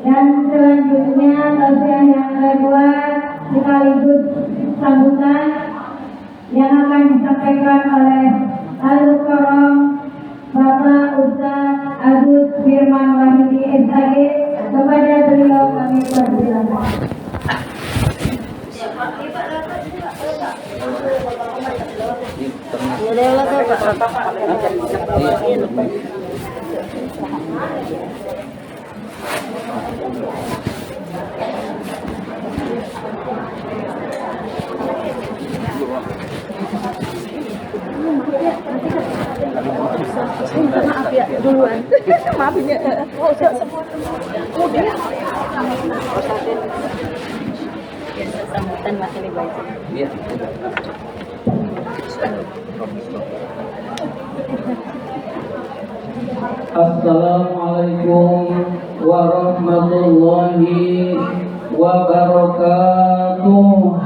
Dan selanjutnya tausiah yang kedua sekaligus sambutan yang akan disampaikan oleh Al-Mukarram Bapak Ustaz Agus Firman Wahidi SAG. Kepada beliau kami persilakan. Maaf ya duluan. Maaf ya. Oh, semua. Kemudian sambutan masih lebih baik. Iya. Assalamualaikum warahmatullahi wabarakatuh.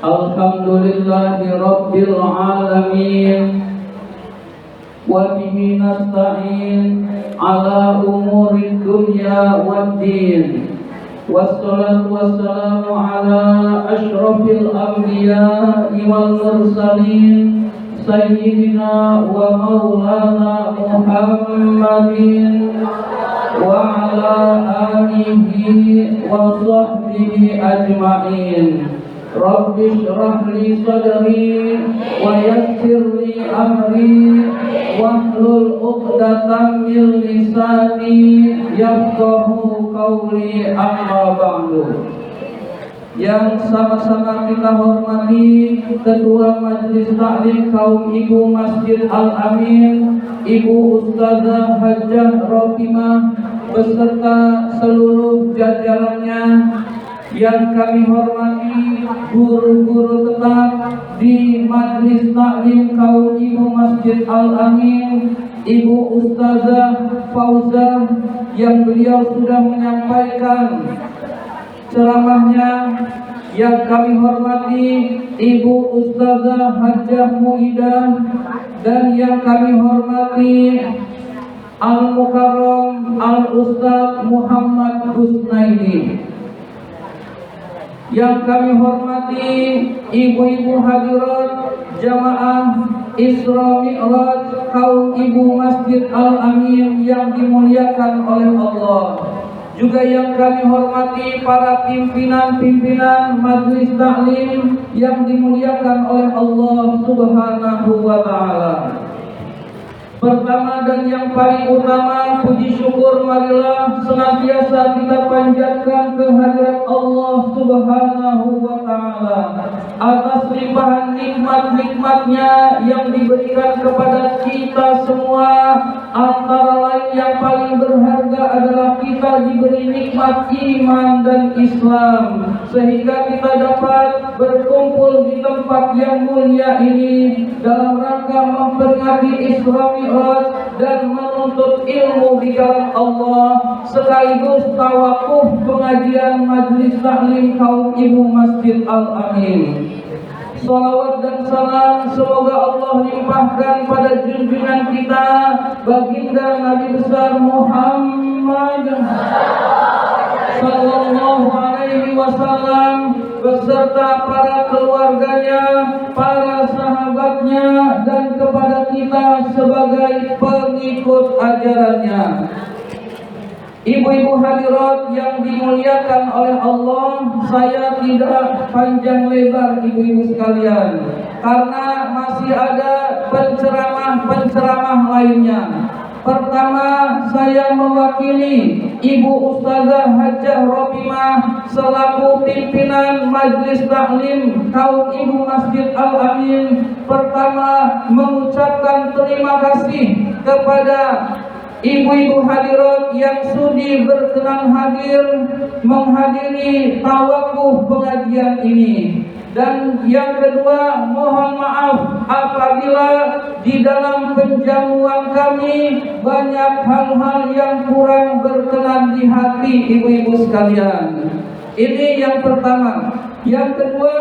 Alhamdulillahi rabbil alamin wa bihi nasta'in ala umuri dunya waddin. Wassalatu wassalamu ala asyrafil anbiya'i wal mursalin sayyidina wa maulana Muhammadin wa ala alihi wa sahbihi ajma'in. Rabbi shrah li sadri wa yassir li amri wahlul 'uqdatam min lisani yafqahu qawli, amma ba'du. Yang sama-sama kita hormati Ketua Majelis Taklim Kaum Ibu Masjid Al-Amin, Ibu Ustazah Hajjah Rohimah beserta seluruh jajarannya. Yang kami hormati guru-guru tetap di Majelis Taklim Kaum Ibu Masjid Al-Amin, Ibu Ustazah Fauzah, yang beliau sudah menyampaikan ceramahnya. Yang kami hormati Ibu Ustazah Hajjah Muidah, dan yang kami hormati Al-Mukarram Al-Ustaz Muhammad Husnaidi. Yang kami hormati ibu-ibu hadirat jamaah Isra Mi'raj Kaum Ibu Masjid Al-Amin yang dimuliakan oleh Allah. Juga yang kami hormati para pimpinan-pimpinan Majelis Taklim yang dimuliakan oleh Allah Subhanahu wa Ta'ala. Pertama dan yang paling utama, puji syukur marilah senantiasa kita panjatkan kehadirat Allah Subhanahu wa Ta'ala atas limpahan nikmat-nikmatnya yang diberikan kepada kita semua. Antara lain yang paling berharga adalah kita diberi nikmat iman dan Islam, sehingga kita dapat berkumpul di tempat yang mulia ini dalam rangka memperingati Isra Mi'raj dan menuntut ilmu di jalan Allah, sekaligus tawakuf pengajian Majelis Taklim Kaum Ibu Masjid Al-Amin. Salawat dan salam semoga Allah limpahkan pada junjungan kita baginda Nabi besar Muhammad sallallahu alaihi wasallam beserta para keluarganya, para sahabatnya, dan kepada kita sebagai pengikut ajarannya. Ibu-ibu hadirat yang dimuliakan oleh Allah, saya tidak panjang lebar ibu-ibu sekalian, karena masih ada penceramah-penceramah lainnya. Pertama, saya mewakili Ibu Ustazah Hajjah Rohimah selaku pimpinan Majelis Taklim Kaum Ibu Masjid Al-Amin. Pertama, mengucapkan terima kasih kepada ibu-ibu hadirat yang sudi berkenan hadir menghadiri tawakuf pengajian ini. Dan yang kedua, mohon maaf apabila di dalam penjamuan kami banyak hal-hal yang kurang berkenan di hati ibu-ibu sekalian. Ini yang pertama. Yang kedua,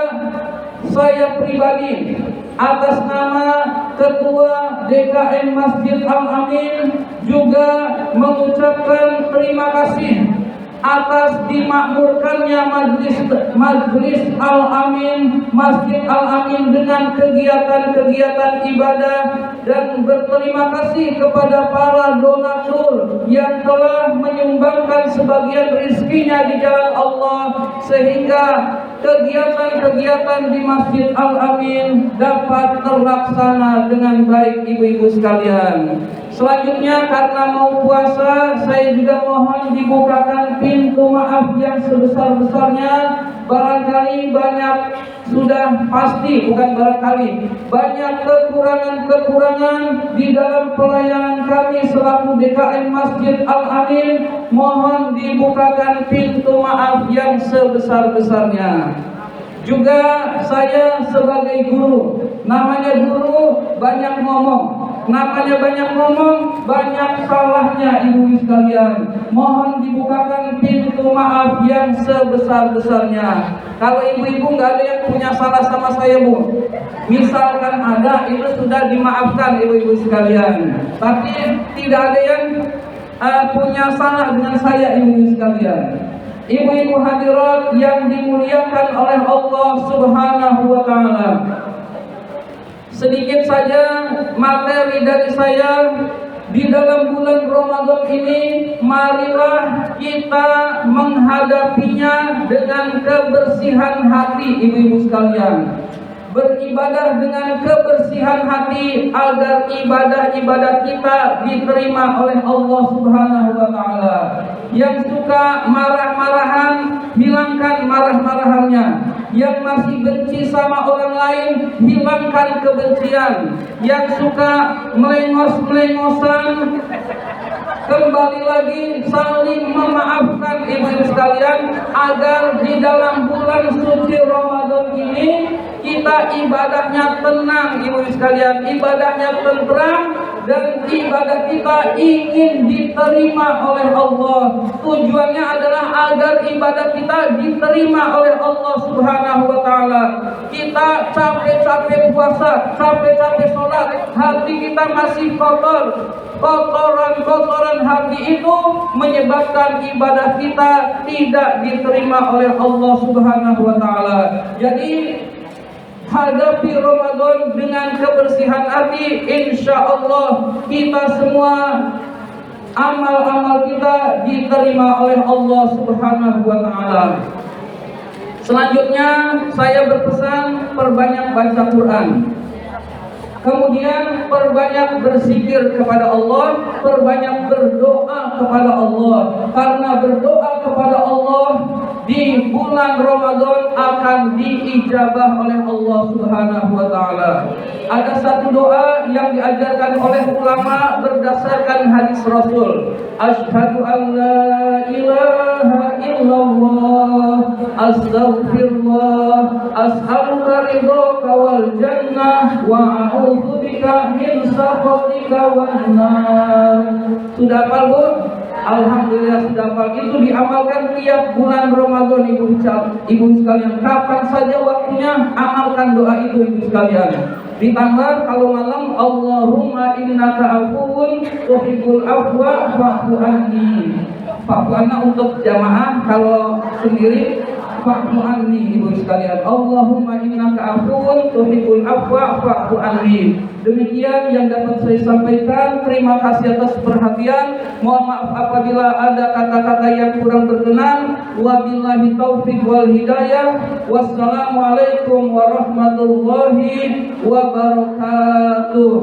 saya pribadi atas nama Ketua DKM Masjid Al-Amin juga mengucapkan terima kasih atas dimakmurkannya Majelis Al-Amin Masjid Al-Amin dengan kegiatan-kegiatan ibadah, dan berterima kasih kepada para donatur yang telah menyumbangkan sebagian rezekinya di jalan Allah sehingga kegiatan-kegiatan di Masjid Al-Amin dapat terlaksana dengan baik, ibu-ibu sekalian. Selanjutnya, karena mau puasa, saya juga mohon dibukakan pintu maaf yang sebesar-besarnya. Barangkali banyak, sudah pasti, bukan barangkali, banyak kekurangan-kekurangan di dalam pelayanan kami selaku DKM Masjid Al-Amin. Mohon dibukakan pintu maaf yang sebesar-besarnya. Juga saya sebagai guru, namanya guru banyak ngomong. Namanya banyak ngomong, banyak salahnya, ibu sekalian. Mohon dibukakan pintu maaf yang sebesar-besarnya. Kalau ibu-ibu nggak ada yang punya salah sama saya, Bu, misalkan ada, itu sudah dimaafkan, ibu-ibu sekalian. Tapi tidak ada yang punya salah dengan saya, ibu-ibu sekalian. Ibu-ibu hadirat yang dimuliakan oleh Allah Subhanahu wa Ta'ala, sedikit saja materi dari saya di dalam bulan Ramadan ini. Marilah kita menghadapinya dengan kebersihan hati, ibu-ibu sekalian. Beribadah dengan kebersihan hati agar ibadah-ibadah kita diterima oleh Allah Subhanahu wa Ta'ala. Yang suka marah-marahan, hilangkan marah-marahannya. Yang masih benci sama orang lain, hilangkan kebencian. Yang suka melengos-melengosan, kembali lagi saling memaafkan, ibu-ibu sekalian, agar di dalam bulan suci Ramadan ini kita ibadahnya tenang, ibu-ibu sekalian, ibadahnya tenteram, dan ibadah kita ingin diterima oleh Allah. Tujuannya adalah agar ibadah kita diterima oleh Allah Subhanahu wa Ta'ala. Kita capek-capek puasa, capek-capek sholat, hati kita masih kotor. Kotoran-kotoran hati itu menyebabkan ibadah kita tidak diterima oleh Allah Subhanahu wa Ta'ala. Jadi hadapi Ramadan dengan kebersihan hati, insya Allah kita semua amal-amal kita diterima oleh Allah Subhanahu wa Ta'ala. Selanjutnya saya berpesan perbanyak baca Quran. Kemudian perbanyak berzikir kepada Allah, perbanyak berdoa kepada Allah. Karena berdoa kepada Allah di bulan Ramadan akan diijabah oleh Allah Subhanahu wa Ta'ala. Ada satu doa yang diajarkan oleh ulama berdasarkan hadis Rasul. Asyhadu an la ilaha illallah, astaghfirullah, as'aluka ridhaka wal jannah, wa a'udzu bika min sakhatika wan nar. Sudah hafal, Bu? Alhamdulillah sudah hafal. Itu diamalkan tiap bulan Ramadan, ibu sekalian. Kapan saja waktunya, amalkan doa itu, ibu sekalian. Ditambah kalau malam, Allahumma innaka afuwun tuhibbul afwa fa'fu anni. Fa'fu anna untuk jamaah, kalau sendiri fa'fu anni, ibu sekalian. Allahumma innaka afuwun tuhibbul afwa fa'fu anni. Demikian yang dapat saya sampaikan. Terima kasih atas perhatian. Mohon maaf apabila ada kata-kata yang kurang berkenan. Wabillahi taufiq wal hidayah. Wassalamualaikum warahmatullahi wabarakatuh.